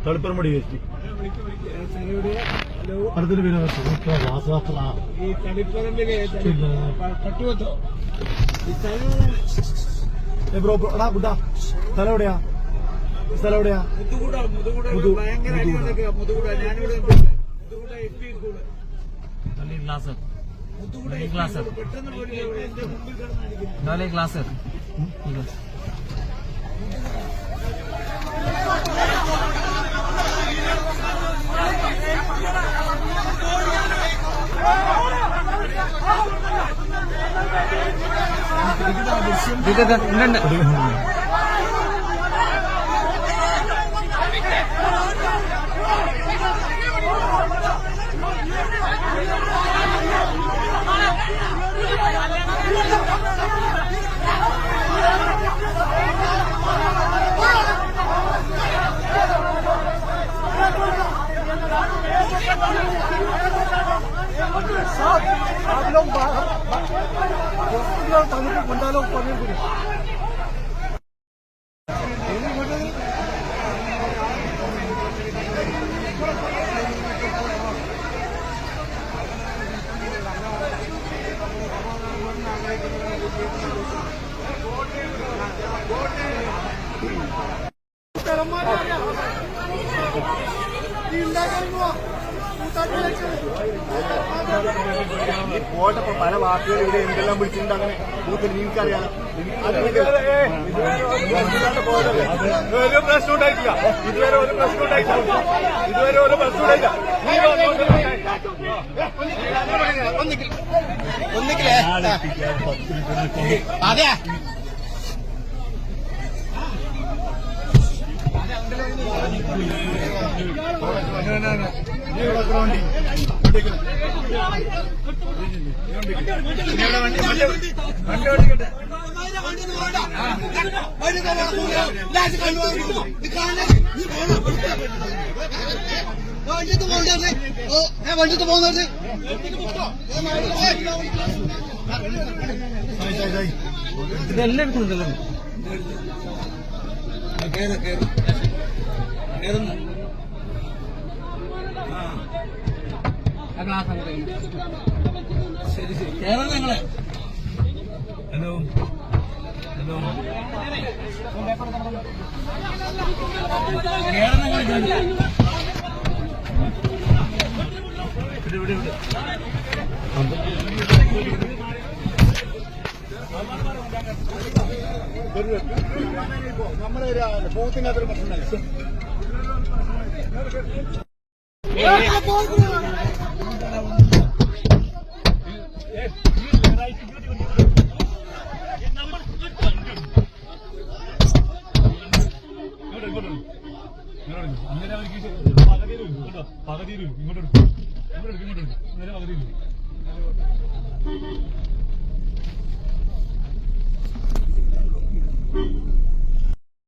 തളിപ്പറമ്പടി waste അടുത്തൊരു പേര് ഈ തളിപ്പറമ്പിലെ പട്ടുവത്തോ ബ്രോ എടാ കുട്ടാ സ്ഥലം എവിടെയാ സ്ഥലം എവിടെയാ ക്ലാസ് आप लोग बंदा लोग पनीर പോട്ടപ്പോ പല വാക്കുകൾ ഇവിടെ എന്തെല്ലാം വിളിച്ചിട്ടുണ്ട് അങ്ങനെ കൂടുതൽ നിങ്ങൾക്കറിയാലോ ഒരു പ്രശ്നം ഉണ്ടായിട്ടില്ല ഇതുവരെ ഒരു പ്രശ്നം ഉണ്ടായിട്ടില്ല അതെ വണ്ടിട്ട് പോകുന്നത് ഇതെല്ലാം എടുക്കുന്നുണ്ടല്ലോ ശരി ശരി കേരളം നിങ്ങളെ ഹലോ ഹലോ കേരളം നിങ്ങൾ ഇവിടെ നമ്മുടെ ബൂത്തിനകത്തൊരു പ്രശ്നമല്ല പകുതി ഇങ്ങോട്ട്